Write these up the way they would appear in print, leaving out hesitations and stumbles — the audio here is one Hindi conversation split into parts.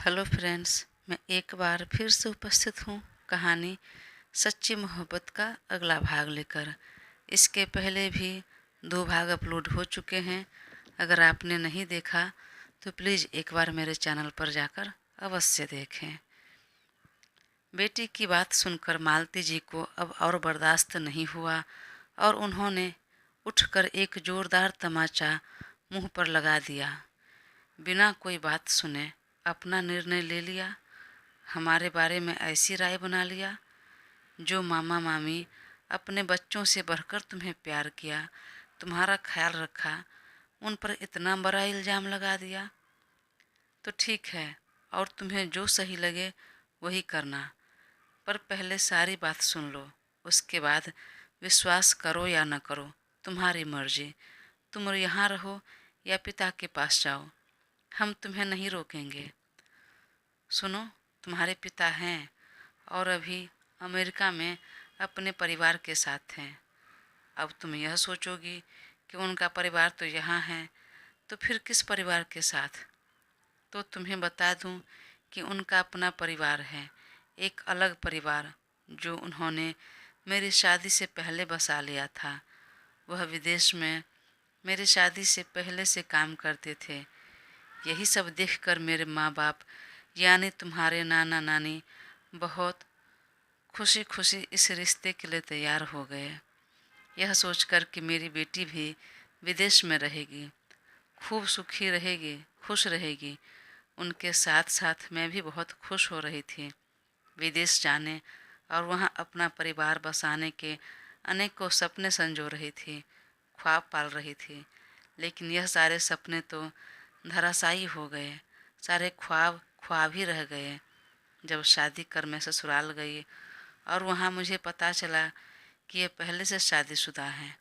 हेलो फ्रेंड्स, मैं एक बार फिर से उपस्थित हूँ कहानी सच्ची मोहब्बत का अगला भाग लेकर। इसके पहले भी 2 भाग अपलोड हो चुके हैं। अगर आपने नहीं देखा तो प्लीज़ एक बार मेरे चैनल पर जाकर अवश्य देखें। बेटी की बात सुनकर मालती जी को अब और बर्दाश्त नहीं हुआ और उन्होंने उठकर एक जोरदार तमाचा मुंह पर लगा दिया। बिना कोई बात सुने अपना निर्णय ले लिया। हमारे बारे में ऐसी राय बना लिया। जो मामा मामी अपने बच्चों से बढ़कर तुम्हें प्यार किया, तुम्हारा ख्याल रखा, उन पर इतना बड़ा इल्ज़ाम लगा दिया। तो ठीक है, और तुम्हें जो सही लगे वही करना, पर पहले सारी बात सुन लो। उसके बाद विश्वास करो या न करो, तुम्हारी मर्जी। तुम यहाँ रहो या पिता के पास जाओ, हम तुम्हें नहीं रोकेंगे। सुनो, तुम्हारे पिता हैं और अभी अमेरिका में अपने परिवार के साथ हैं। अब तुम यह सोचोगी कि उनका परिवार तो यहाँ है, तो फिर किस परिवार के साथ? तो तुम्हें बता दूं कि उनका अपना परिवार है, एक अलग परिवार, जो उन्होंने मेरी शादी से पहले बसा लिया था। वह विदेश में मेरी शादी से पहले से काम करते थे। यही सब देखकर मेरे माँ बाप यानी तुम्हारे नाना नानी बहुत खुशी खुशी इस रिश्ते के लिए तैयार हो गए। यह सोचकर कि मेरी बेटी भी विदेश में रहेगी, खूब सुखी रहेगी, खुश रहेगी। उनके साथ साथ मैं भी बहुत खुश हो रही थी। विदेश जाने और वहाँ अपना परिवार बसाने के अनेकों सपने संजो रही थी, ख्वाब पाल रही थी। लेकिन यह सारे सपने तो धराशायी हो गए, सारे ख्वाब ख्वाब ही रह गए। जब शादी कर मैं ससुराल गई और वहाँ मुझे पता चला कि ये पहले से शादीशुदा हैं।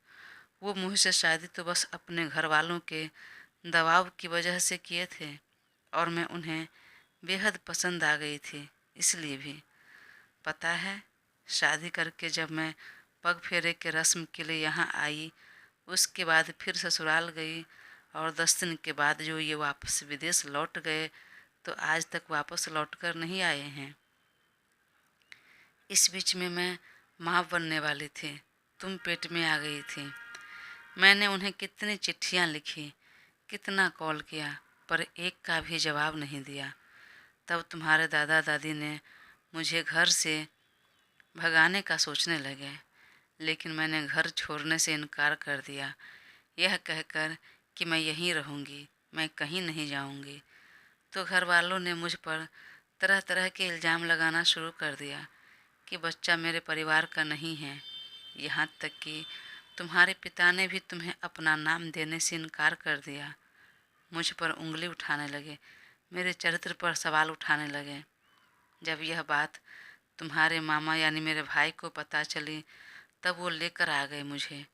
वो मुझसे शादी तो बस अपने घर वालों के दबाव की वजह से किए थे और मैं उन्हें बेहद पसंद आ गई थी। इसलिए भी पता है, शादी करके जब मैं पग फेरे के रस्म के लिए यहाँ आई, उसके बाद फिर ससुराल गई और 10 दिन के बाद जो ये वापस विदेश लौट गए, तो आज तक वापस लौट कर नहीं आए हैं। इस बीच में मैं माँ बनने वाली थी, तुम पेट में आ गई थी। मैंने उन्हें कितनी चिट्ठियाँ लिखी, कितना कॉल किया, पर एक का भी जवाब नहीं दिया। तब तुम्हारे दादा दादी ने मुझे घर से भगाने का सोचने लगे, लेकिन मैंने घर छोड़ने से इनकार कर दिया, यह कहकर कि मैं यहीं रहूँगी, मैं कहीं नहीं जाऊँगी। तो घर वालों ने मुझ पर तरह तरह के इल्ज़ाम लगाना शुरू कर दिया कि बच्चा मेरे परिवार का नहीं है। यहाँ तक कि तुम्हारे पिता ने भी तुम्हें अपना नाम देने से इनकार कर दिया। मुझ पर उंगली उठाने लगे, मेरे चरित्र पर सवाल उठाने लगे। जब यह बात तुम्हारे मामा यानी मेरे भाई को पता चली, तब वो लेकर आ गए मुझे।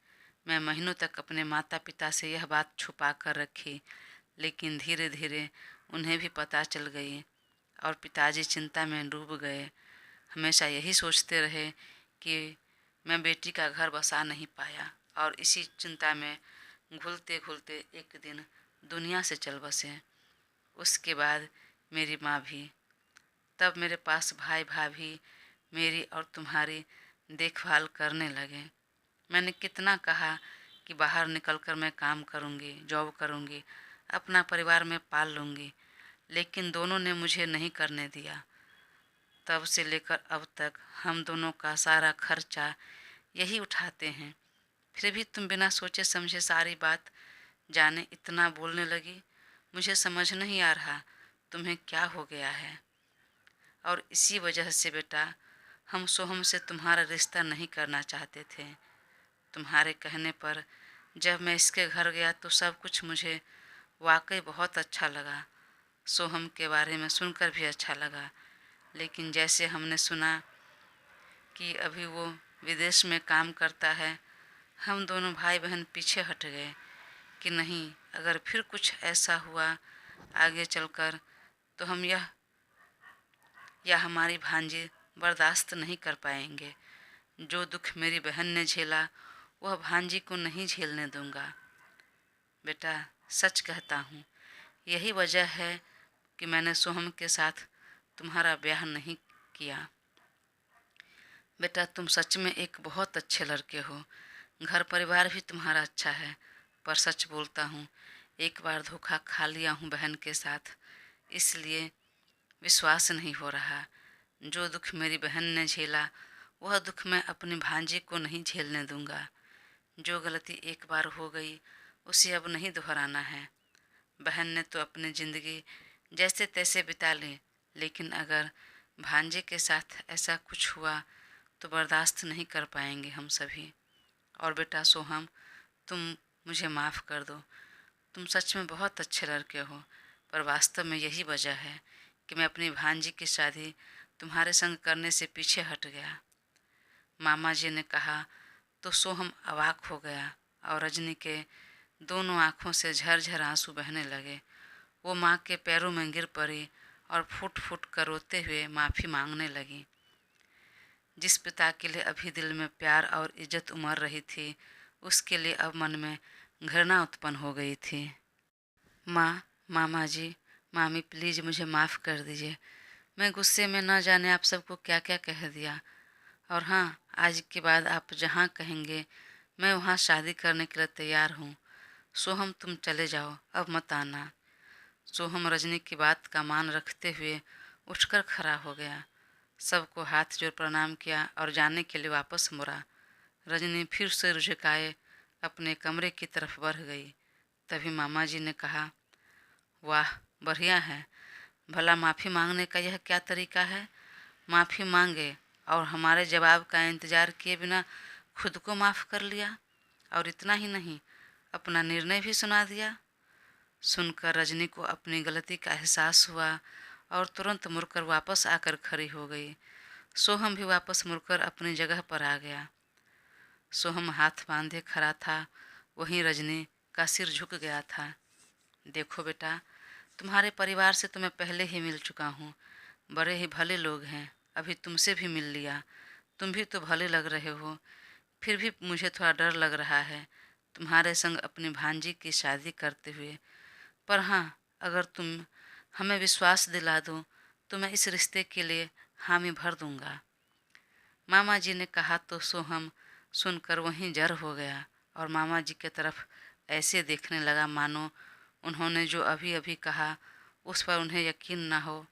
मैं महीनों तक अपने माता पिता से यह बात छुपा कर रखी, लेकिन धीरे धीरे उन्हें भी पता चल गई और पिताजी चिंता में डूब गए। हमेशा यही सोचते रहे कि मैं बेटी का घर बसा नहीं पाया और इसी चिंता में घुलते घुलते एक दिन दुनिया से चल बसे। उसके बाद मेरी माँ भी। तब मेरे पास भाई भाभी मेरी और तुम्हारी देखभाल करने लगे। मैंने कितना कहा कि बाहर निकलकर मैं काम करूँगी, जॉब करूँगी, अपना परिवार में पाल लूँगी, लेकिन दोनों ने मुझे नहीं करने दिया। तब से लेकर अब तक हम दोनों का सारा खर्चा यही उठाते हैं। फिर भी तुम बिना सोचे समझे सारी बात जाने इतना बोलने लगी। मुझे समझ नहीं आ रहा तुम्हें क्या हो गया है। और इसी वजह से बेटा, हम सोहम से तुम्हारा रिश्ता नहीं करना चाहते थे। तुम्हारे कहने पर जब मैं इसके घर गया तो सब कुछ मुझे वाकई बहुत अच्छा लगा। सोहम के बारे में सुनकर भी अच्छा लगा, लेकिन जैसे हमने सुना कि अभी वो विदेश में काम करता है, हम दोनों भाई बहन पीछे हट गए कि नहीं, अगर फिर कुछ ऐसा हुआ आगे चलकर तो हम या हमारी भांजी बर्दाश्त नहीं कर पाएंगे। जो दुख मेरी बहन ने झेला वह भांजी को नहीं झेलने दूंगा। बेटा, सच कहता हूँ, यही वजह है कि मैंने सोहम के साथ तुम्हारा ब्याह नहीं किया। बेटा, तुम सच में एक बहुत अच्छे लड़के हो। घर परिवार भी तुम्हारा अच्छा है, पर सच बोलता हूँ, एक बार धोखा खा लिया हूँ बहन के साथ, इसलिए विश्वास नहीं हो रहा। जो दुख मेरी बहन ने झेला, वह दुख मैं अपनी भांजी को नहीं झेलने दूंगा। जो गलती एक बार हो गई, उसे अब नहीं दोहराना है। बहन ने तो अपनी ज़िंदगी जैसे तैसे बिता ली, लेकिन अगर भांजे के साथ ऐसा कुछ हुआ तो बर्दाश्त नहीं कर पाएंगे हम सभी। और बेटा सोहम, तुम मुझे माफ़ कर दो। तुम सच में बहुत अच्छे लड़के हो, पर वास्तव में यही वजह है कि मैं अपनी भांजी की शादी तुम्हारे संग करने से पीछे हट गया। मामा जी ने कहा तो सोहम अवाक हो गया और रजनी के दोनों आँखों से झरझर आंसू बहने लगे। वो माँ के पैरों में गिर पड़ी और फूट फूट कर रोते हुए माफ़ी मांगने लगी। जिस पिता के लिए अभी दिल में प्यार और इज्जत उमड़ रही थी, उसके लिए अब मन में घृणा उत्पन्न हो गई थी। माँ, मामा जी, मामी, प्लीज़ मुझे माफ़ कर दीजिए। मैं गुस्से में न जाने आप सबको क्या क्या कह दिया। और हाँ, आज के बाद आप जहाँ कहेंगे मैं वहाँ शादी करने के लिए तैयार हूँ। सोहम, तुम चले जाओ, अब मत आना। सोहम रजनी की बात का मान रखते हुए उठकर खड़ा हो गया, सबको हाथ जोड़ प्रणाम किया और जाने के लिए वापस मुड़ा। रजनी फिर से रुझकाए अपने कमरे की तरफ बढ़ गई। तभी मामा जी ने कहा, वाह, बढ़िया है। भला माफ़ी मांगने का यह क्या तरीका है? माफ़ी मांगे और हमारे जवाब का इंतज़ार किए बिना खुद को माफ़ कर लिया, और इतना ही नहीं, अपना निर्णय भी सुना दिया। सुनकर रजनी को अपनी गलती का एहसास हुआ और तुरंत मुड़कर वापस आकर खड़ी हो गई। सोहम भी वापस मुड़कर अपनी जगह पर आ गया। सोहम हाथ बांधे खड़ा था, वहीं रजनी का सिर झुक गया था। देखो बेटा, तुम्हारे परिवार से तो मैं पहले ही मिल चुका हूँ। बड़े ही भले लोग हैं, अभी तुमसे भी मिल लिया। तुम भी तो भले लग रहे हो, फिर भी मुझे थोड़ा डर लग रहा है तुम्हारे संग अपनी भांजी की शादी करते हुए। पर हाँ, अगर तुम हमें विश्वास दिला दो तो मैं इस रिश्ते के लिए हामी भर दूंगा। मामा जी ने कहा तो सोहम सुनकर वहीं जर हो गया और मामा जी की तरफ ऐसे देखने लगा मानो उन्होंने जो अभी अभी कहा उस पर उन्हें यकीन न हो।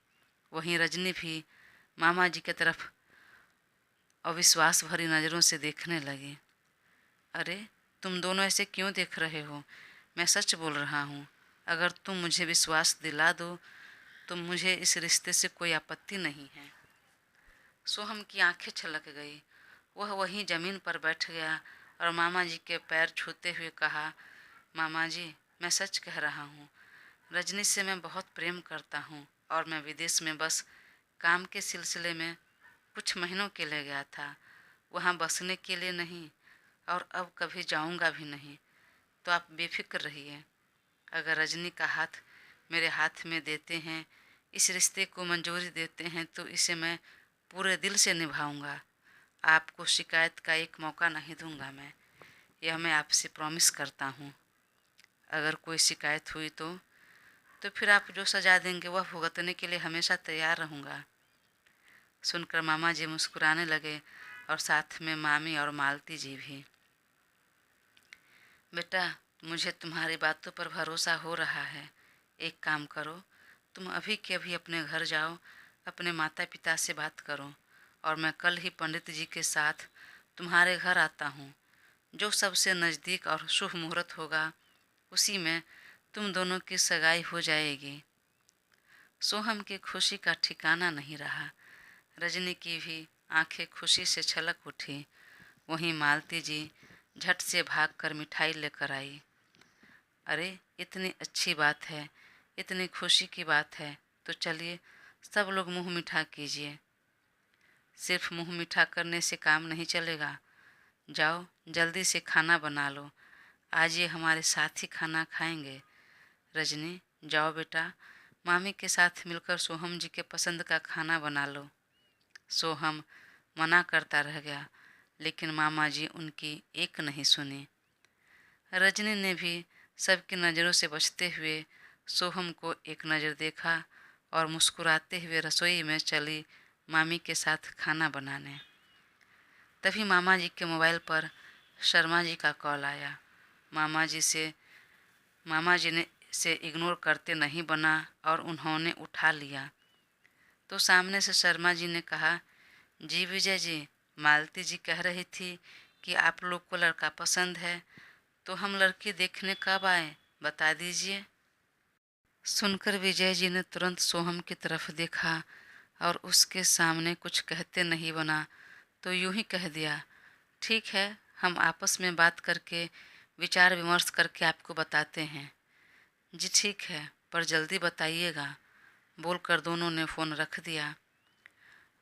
वहीं रजनी भी मामा जी की तरफ अविश्वास भरी नज़रों से देखने लगी। अरे, तुम दोनों ऐसे क्यों देख रहे हो? मैं सच बोल रहा हूँ। अगर तुम मुझे विश्वास दिला दो तो मुझे इस रिश्ते से कोई आपत्ति नहीं है। सोहम की आंखें छलक गई। वह वहीं ज़मीन पर बैठ गया और मामा जी के पैर छूते हुए कहा, मामा जी, मैं सच कह रहा हूँ। रजनी से मैं बहुत प्रेम करता हूँ और मैं विदेश में बस काम के सिलसिले में कुछ महीनों के लिए गया था, वहाँ बसने के लिए नहीं, और अब कभी जाऊँगा भी नहीं। तो आप बेफिक्र रहिए। अगर रजनी का हाथ मेरे हाथ में देते हैं, इस रिश्ते को मंजूरी देते हैं, तो इसे मैं पूरे दिल से निभाऊंगा। आपको शिकायत का एक मौका नहीं दूंगा यह मैं आपसे प्रॉमिस करता हूँ। अगर कोई शिकायत हुई तो फिर आप जो सजा देंगे वह भुगतने के लिए हमेशा तैयार रहूँगा। सुनकर मामा जी मुस्कुराने लगे और साथ में मामी और मालती जी भी। बेटा, मुझे तुम्हारी बातों पर भरोसा हो रहा है। एक काम करो, तुम अभी के अभी अपने घर जाओ, अपने माता पिता से बात करो, और मैं कल ही पंडित जी के साथ तुम्हारे घर आता हूँ। जो सबसे नज़दीक और शुभ मुहूर्त होगा उसी में तुम दोनों की सगाई हो जाएगी। सोहम की खुशी का ठिकाना नहीं रहा। रजनी की भी आंखें खुशी से छलक उठी। वहीं मालती जी झट से भागकर मिठाई लेकर आई। अरे, इतनी अच्छी बात है, इतनी खुशी की बात है, तो चलिए सब लोग मुंह मीठा कीजिए। सिर्फ मुंह मीठा करने से काम नहीं चलेगा। जाओ जल्दी से खाना बना लो, आज ये हमारे साथ ही खाना खाएंगे। रजनी, जाओ बेटा, मामी के साथ मिलकर सोहम जी के पसंद का खाना बना लो। सोहम मना करता रह गया, लेकिन मामा जी उनकी एक नहीं सुनी। रजनी ने भी सबकी नज़रों से बचते हुए सोहम को एक नज़र देखा और मुस्कुराते हुए रसोई में चली मामी के साथ खाना बनाने। तभी मामा जी के मोबाइल पर शर्मा जी का कॉल आया। मामा जी ने से इग्नोर करते नहीं बना और उन्होंने उठा लिया। तो सामने से शर्मा जी ने कहा, जी विजय जी, मालती जी कह रही थी कि आप लोग को लड़का पसंद है, तो हम लड़की देखने कब आए, बता दीजिए। सुनकर विजय जी ने तुरंत सोहम की तरफ देखा और उसके सामने कुछ कहते नहीं बना तो यूं ही कह दिया, ठीक है, हम आपस में बात करके विचार विमर्श करके आपको बताते हैं। जी ठीक है, पर जल्दी बताइएगा, बोलकर दोनों ने फ़ोन रख दिया।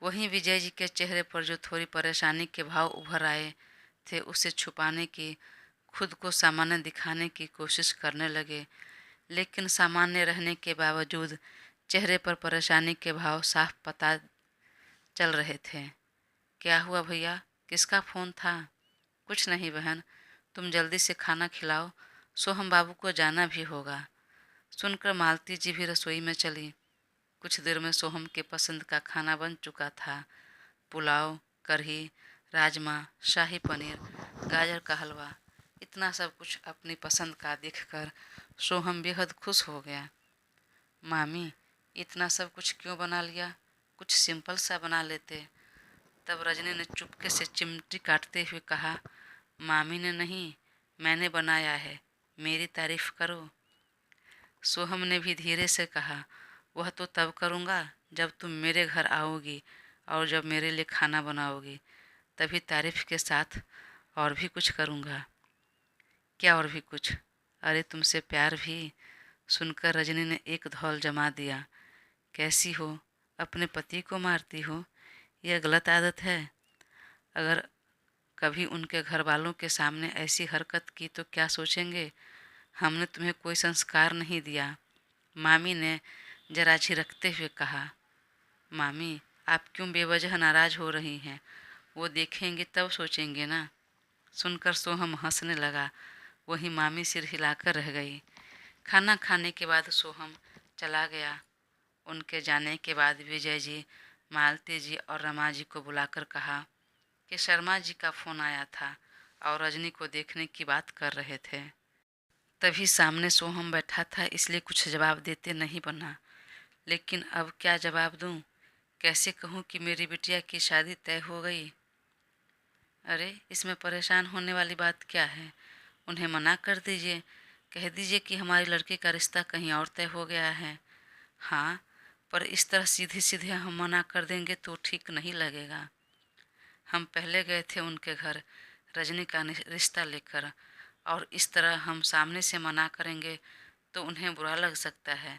वहीं विजय जी के चेहरे पर जो थोड़ी परेशानी के भाव उभर आए थे, उसे छुपाने की, खुद को सामान्य दिखाने की कोशिश करने लगे, लेकिन सामान्य रहने के बावजूद चेहरे पर परेशानी के भाव साफ पता चल रहे थे। क्या हुआ भैया, किसका फ़ोन था? कुछ नहीं बहन, तुम जल्दी से खाना खिलाओ, सोहम बाबू को जाना भी होगा। सुनकर मालती जी भी रसोई में चली। कुछ देर में सोहम के पसंद का खाना बन चुका था। पुलाव, कढ़ी, राजमा, शाही पनीर, गाजर का हलवा, इतना सब कुछ अपनी पसंद का देखकर सोहम बेहद खुश हो गया। मामी, इतना सब कुछ क्यों बना लिया? कुछ सिंपल सा बना लेते। तब रजनी ने चुपके से चिमटी काटते हुए कहा, मामी ने नहीं, मैंने बनाया है, मेरी तारीफ करो। सोहम ने भी धीरे से कहा, वह तो तब करूँगा जब तुम मेरे घर आओगी और जब मेरे लिए खाना बनाओगी, तभी तारीफ के साथ और भी कुछ करूँगा। क्या और भी कुछ? अरे तुमसे प्यार भी। सुनकर रजनी ने एक धौल जमा दिया। कैसी हो, अपने पति को मारती हो? यह गलत आदत है। अगर कभी उनके घर वालों के सामने ऐसी हरकत की तो क्या सोचेंगे? हमने तुम्हें कोई संस्कार नहीं दिया, मामी ने जरा झिड़कते हुए कहा। मामी, आप क्यों बेवजह नाराज हो रही हैं? वो देखेंगे तब सोचेंगे ना। सुनकर सोहम हंसने लगा। वहीं मामी सिर हिलाकर रह गई। खाना खाने के बाद सोहम चला गया। उनके जाने के बाद विजय जी, मालती जी और रमा जी को बुलाकर कहा कि शर्मा जी का फ़ोन आया था और रजनी को देखने की बात कर रहे थे। तभी सामने सोहम बैठा था, इसलिए कुछ जवाब देते नहीं बना। लेकिन अब क्या जवाब दूं? कैसे कहूं कि मेरी बिटिया की शादी तय हो गई? अरे इसमें परेशान होने वाली बात क्या है? उन्हें मना कर दीजिए, कह दीजिए कि हमारी लड़की का रिश्ता कहीं और तय हो गया है। हाँ, पर इस तरह सीधे सीधे हम मना कर देंगे तो ठीक नहीं लगेगा। हम पहले गए थे उनके घर रजनी का रिश्ता लेकर, और इस तरह हम सामने से मना करेंगे तो उन्हें बुरा लग सकता है।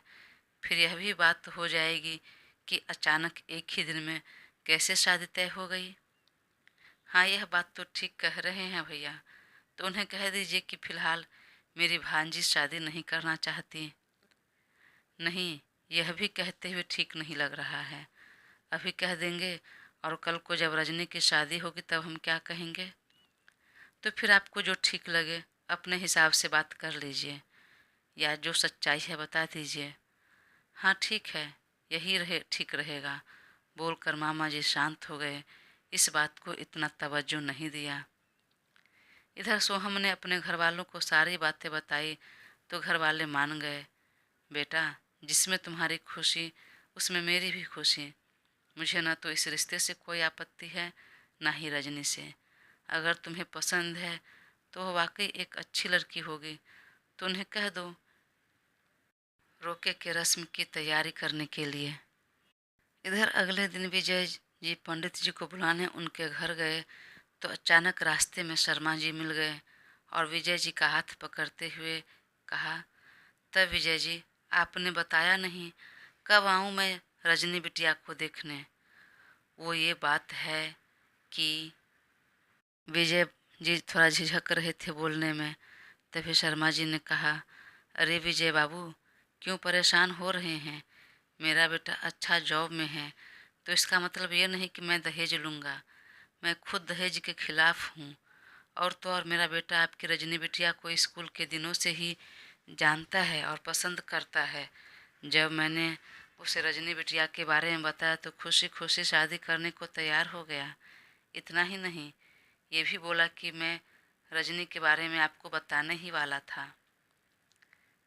फिर यह भी बात हो जाएगी कि अचानक एक ही दिन में कैसे शादी तय हो गई। हाँ, यह बात तो ठीक कह रहे हैं भैया। तो उन्हें कह दीजिए कि फ़िलहाल मेरी भांजी शादी नहीं करना चाहती। नहीं, यह भी कहते हुए ठीक नहीं लग रहा है। अभी कह देंगे और कल को जब रजनी की शादी होगी तब हम क्या कहेंगे? तो फिर आपको जो ठीक लगे अपने हिसाब से बात कर लीजिए, या जो सच्चाई है बता दीजिए। हाँ ठीक है, यही ठीक रहेगा, बोलकर मामा जी शांत हो गए। इस बात को इतना तवज्जो नहीं दिया। इधर सोहम ने अपने घर वालों को सारी बातें बताई तो घर वाले मान गए। बेटा, जिसमें तुम्हारी खुशी उसमें मेरी भी खुशी। मुझे न तो इस रिश्ते से कोई आपत्ति है, ना ही रजनी से। अगर तुम्हें पसंद है तो वह वाकई एक अच्छी लड़की होगी तो उन्हें कह दो, रोके के रस्म की तैयारी करने के लिए। इधर अगले दिन विजय जी पंडित जी को बुलाने उनके घर गए तो अचानक रास्ते में शर्मा जी मिल गए और विजय जी का हाथ पकड़ते हुए कहा, तब विजय जी, आपने बताया नहीं, कब आऊँ मैं रजनी बिटिया को देखने? वो ये बात है कि विजय जी थोड़ा झिझक रहे थे बोलने में। तभी शर्मा जी ने कहा, अरे विजय बाबू, क्यों परेशान हो रहे हैं? मेरा बेटा अच्छा जॉब में है तो इसका मतलब ये नहीं कि मैं दहेज लूँगा। मैं खुद दहेज के खिलाफ़ हूँ। और तो और मेरा बेटा आपकी रजनी बिटिया को स्कूल के दिनों से ही जानता है और पसंद करता है। जब मैंने उसे रजनी बिटिया के बारे में बताया तो खुशी खुशी शादी करने को तैयार हो गया। इतना ही नहीं, ये भी बोला कि मैं रजनी के बारे में आपको बताने ही वाला था।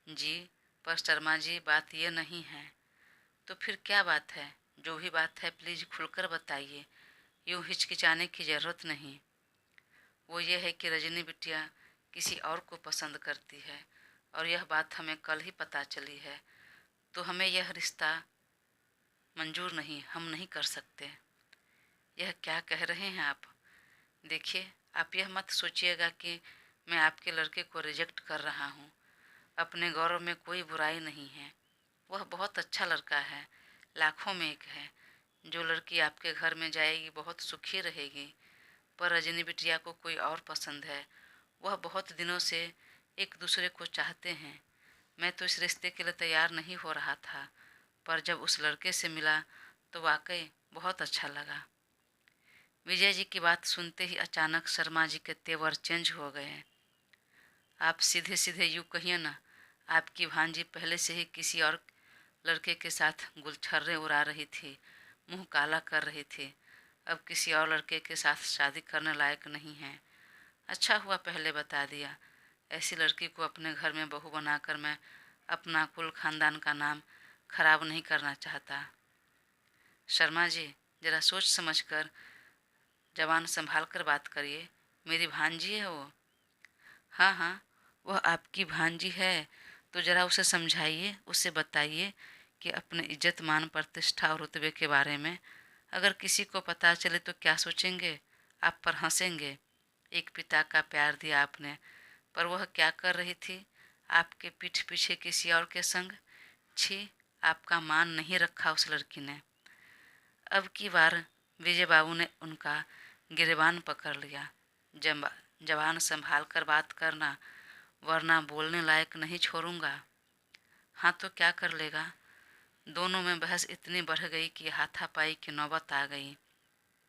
जी, पर शर्मा जी, बात ये नहीं है। तो फिर क्या बात है? जो भी बात है प्लीज़ खुलकर बताइए, यूँ हिचकिचाने की ज़रूरत नहीं। वो ये है कि रजनी बिटिया किसी और को पसंद करती है और यह बात हमें कल ही पता चली है, तो हमें यह रिश्ता मंजूर नहीं, हम नहीं कर सकते। यह क्या कह रहे हैं आप? देखिए, आप यह मत सोचिएगा कि मैं आपके लड़के को रिजेक्ट कर रहा हूँ। अपने गौरव में कोई बुराई नहीं है। वह बहुत अच्छा लड़का है, लाखों में एक है। जो लड़की आपके घर में जाएगी बहुत सुखी रहेगी। पर रजनी बिटिया को कोई और पसंद है। वह बहुत दिनों से एक दूसरे को चाहते हैं। मैं तो इस रिश्ते के लिए तैयार नहीं हो रहा था, पर जब उस लड़के से मिला तो वाकई बहुत अच्छा लगा। विजय जी की बात सुनते ही अचानक शर्मा जी के तेवर चेंज हो गए। आप सीधे सीधे यूँ कहिए ना, आपकी भांजी पहले से ही किसी और लड़के के साथ गुलछर्रे उड़ा रही थी, मुंह काला कर रही थी। अब किसी और लड़के के साथ शादी करने लायक नहीं है। अच्छा हुआ पहले बता दिया। ऐसी लड़की को अपने घर में बहू बनाकर मैं अपना कुल खानदान का नाम खराब नहीं करना चाहता। शर्मा जी, जरा सोच समझ कर जबान संभाल कर बात करिए। मेरी भांजी है वो। हाँ हाँ, वह आपकी भांजी है, तो ज़रा उसे समझाइए, उसे बताइए कि अपने इज्जत मान प्रतिष्ठा और रुतबे के बारे में अगर किसी को पता चले तो क्या सोचेंगे? आप पर हंसेंगे। एक पिता का प्यार दिया आपने, पर वह क्या कर रही थी? आपके पीठ पीछे किसी और के संग। छी, आपका मान नहीं रखा उस लड़की ने। अब की बार विजय बाबू ने उनका गिरेबान पकड़ लिया। जबान संभाल कर बात करना, वरना बोलने लायक नहीं छोड़ूंगा। हाँ तो क्या कर लेगा? दोनों में बहस इतनी बढ़ गई कि हाथापाई की नौबत आ गई।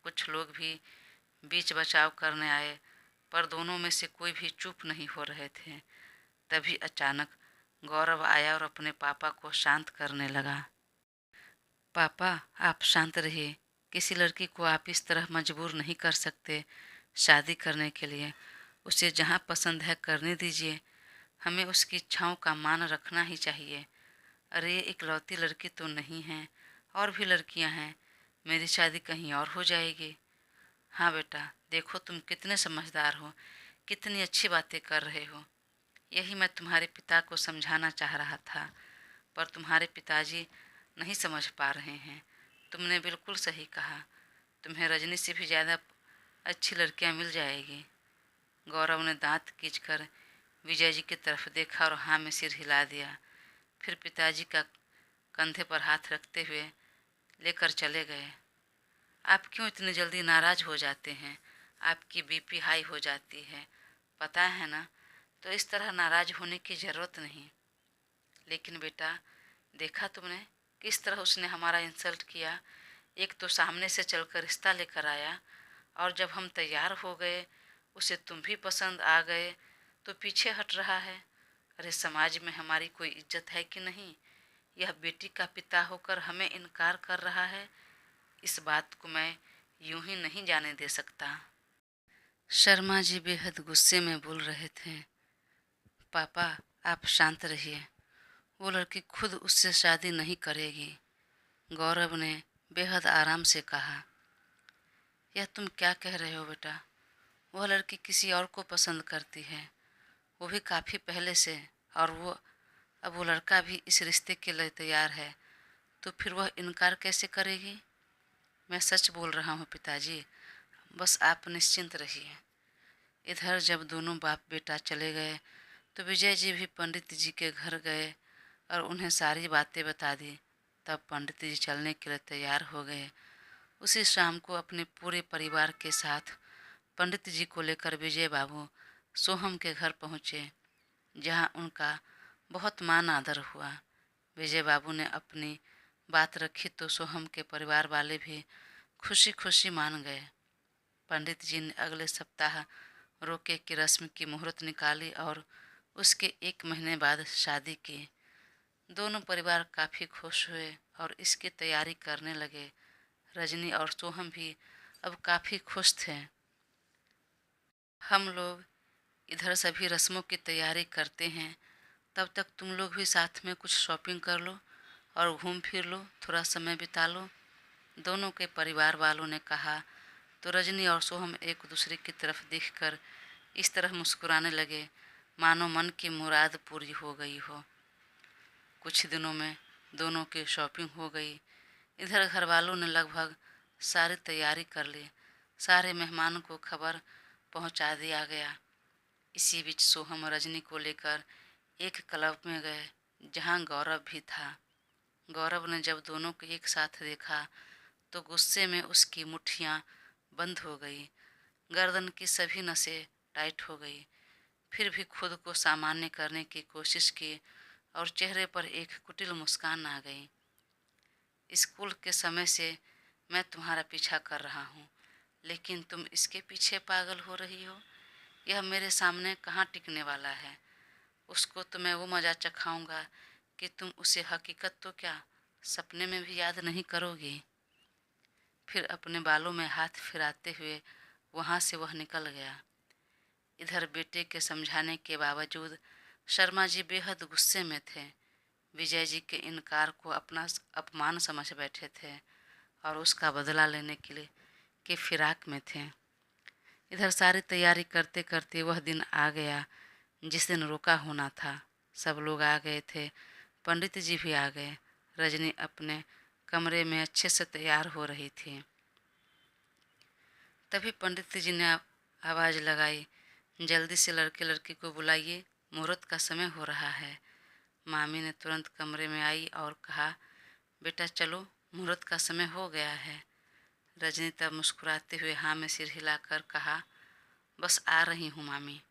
कुछ लोग भी बीच बचाव करने आए, पर दोनों में से कोई भी चुप नहीं हो रहे थे। तभी अचानक गौरव आया और अपने पापा को शांत करने लगा। पापा, आप शांत रहिए। किसी लड़की को आप इस तरह मजबूर नहीं कर सकते शादी करने के लिए। उसे जहाँ पसंद है करने दीजिए। हमें उसकी इच्छाओं का मान रखना ही चाहिए। अरे ये इकलौती लड़की तो नहीं है, और भी लड़कियां हैं। मेरी शादी कहीं और हो जाएगी। हाँ बेटा, देखो तुम कितने समझदार हो, कितनी अच्छी बातें कर रहे हो। यही मैं तुम्हारे पिता को समझाना चाह रहा था, पर तुम्हारे पिताजी नहीं समझ पा रहे हैं। तुमने बिल्कुल सही कहा। तुम्हें रजनी से भी ज़्यादा अच्छी लड़कियां मिल जाएगी। गौरव ने दांत खींचकर विजय जी की तरफ देखा और हाँ में सिर हिला दिया। फिर पिताजी का कंधे पर हाथ रखते हुए लेकर चले गए। आप क्यों इतनी जल्दी नाराज़ हो जाते हैं? आपकी बीपी हाई हो जाती है, पता है ना? तो इस तरह नाराज़ होने की ज़रूरत नहीं। लेकिन बेटा, देखा तुमने किस तरह उसने हमारा इंसल्ट किया? एक तो सामने से चलकर रिश्ता लेकर आया, और जब हम तैयार हो गए, उसे तुम भी पसंद आ गए, तो पीछे हट रहा है। अरे समाज में हमारी कोई इज्जत है कि नहीं? यह बेटी का पिता होकर हमें इनकार कर रहा है। इस बात को मैं यूं ही नहीं जाने दे सकता। शर्मा जी बेहद गुस्से में बोल रहे थे। पापा, आप शांत रहिए। वो लड़की खुद उससे शादी नहीं करेगी। गौरव ने बेहद आराम से कहा। यह तुम क्या कह रहे हो बेटा? वह लड़की किसी और को पसंद करती है, वो भी काफ़ी पहले से। और अब वो लड़का भी इस रिश्ते के लिए तैयार है, तो फिर वह इनकार कैसे करेगी? मैं सच बोल रहा हूँ पिताजी, बस आप निश्चिंत रहिए। इधर जब दोनों बाप बेटा चले गए तो विजय जी भी पंडित जी के घर गए और उन्हें सारी बातें बता दी। तब पंडित जी चलने के लिए तैयार हो गए। उसी शाम को अपने पूरे परिवार के साथ पंडित जी को लेकर विजय बाबू सोहम के घर पहुँचे, जहाँ उनका बहुत मान आदर हुआ। विजय बाबू ने अपनी बात रखी तो सोहम के परिवार वाले भी खुशी खुशी मान गए। पंडित जी ने अगले सप्ताह रोके की रस्म की मुहूर्त निकाली और उसके 1 महीने बाद शादी की। दोनों परिवार काफ़ी खुश हुए और इसकी तैयारी करने लगे। रजनी और सोहम भी अब काफ़ी खुश थे। हम लोग इधर सभी रस्मों की तैयारी करते हैं, तब तक तुम लोग भी साथ में कुछ शॉपिंग कर लो और घूम फिर लो, थोड़ा समय बिता लो। दोनों के परिवार वालों ने कहा तो रजनी और सोहम एक दूसरे की तरफ देखकर इस तरह मुस्कुराने लगे मानो मन की मुराद पूरी हो गई हो। कुछ दिनों में दोनों की शॉपिंग हो गई। इधर घर वालों ने लगभग सारी तैयारी कर ली। सारे मेहमानों को खबर पहुंचा दिया गया। इसी बीच सोहम रजनी को लेकर एक क्लब में गए जहां गौरव भी था। गौरव ने जब दोनों को एक साथ देखा तो गुस्से में उसकी मुट्ठियां बंद हो गई, गर्दन की सभी नसें टाइट हो गई। फिर भी खुद को सामान्य करने की कोशिश की और चेहरे पर एक कुटिल मुस्कान आ गई। स्कूल के समय से मैं तुम्हारा पीछा कर रहा हूँ, लेकिन तुम इसके पीछे पागल हो रही हो। यह मेरे सामने कहाँ टिकने वाला है। उसको तो मैं वो मज़ा चखाऊंगा कि तुम उसे हकीकत तो क्या सपने में भी याद नहीं करोगी। फिर अपने बालों में हाथ फिराते हुए वहाँ से वह निकल गया। इधर बेटे के समझाने के बावजूद शर्मा जी बेहद गुस्से में थे। विजय जी के इनकार को अपना अपमान समझ बैठे थे और उसका बदला लेने के लिए के फिराक में थे। इधर सारी तैयारी करते करते वह दिन आ गया जिस दिन रोका होना था। सब लोग आ गए थे, पंडित जी भी आ गए। रजनी अपने कमरे में अच्छे से तैयार हो रही थी। तभी पंडित जी ने आवाज़ लगाई, जल्दी से लड़के लड़की को बुलाइए, मुहूर्त का समय हो रहा है। मामी ने तुरंत कमरे में आई और कहा, बेटा चलो, मुहूर्त का समय हो गया है। रजनी तब मुस्कुराते हुए हाँ में सिर हिलाकर कहा, बस आ रही हूँ मामी।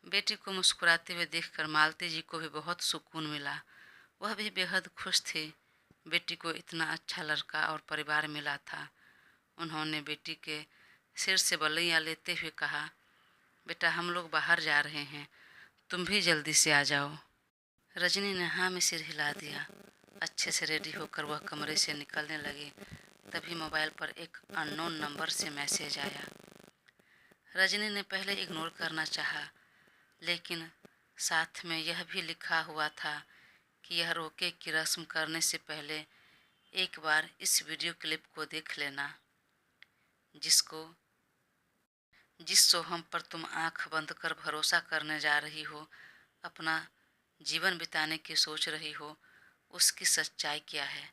बेटी को मुस्कुराते हुए देखकर मालती जी को भी बहुत सुकून मिला। वह भी बेहद खुश थी। बेटी को इतना अच्छा लड़का और परिवार मिला था। उन्होंने बेटी के सिर से बलैया लेते हुए कहा, बेटा हम लोग बाहर जा रहे हैं, तुम भी जल्दी से आ जाओ। रजनी ने हाँ में सिर हिला दिया। अच्छे से रेडी होकर वह कमरे से निकलने लगी। तभी मोबाइल पर एक अननोन नंबर से मैसेज आया। रजनी ने पहले इग्नोर करना चाहा, लेकिन साथ में यह भी लिखा हुआ था कि यह रोके की रस्म करने से पहले एक बार इस वीडियो क्लिप को देख लेना, जिस सोहम पर तुम आंख बंद कर भरोसा करने जा रही हो, अपना जीवन बिताने की सोच रही हो, उसकी सच्चाई क्या है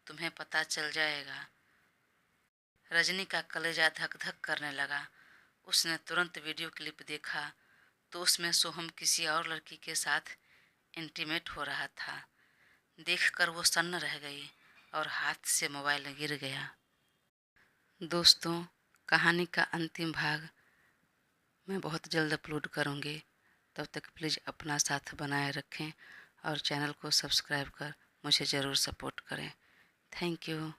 तुम्हें पता चल जाएगा। रजनी का कलेजा धक धक करने लगा। उसने तुरंत वीडियो क्लिप देखा तो उसमें सोहम किसी और लड़की के साथ इंटीमेट हो रहा था। देखकर वो सन्न रह गई और हाथ से मोबाइल गिर गया। दोस्तों, कहानी का अंतिम भाग मैं बहुत जल्द अपलोड करूँगी। तब तक प्लीज़ अपना साथ बनाए रखें और चैनल को सब्सक्राइब कर मुझे ज़रूर सपोर्ट करें। Thank you.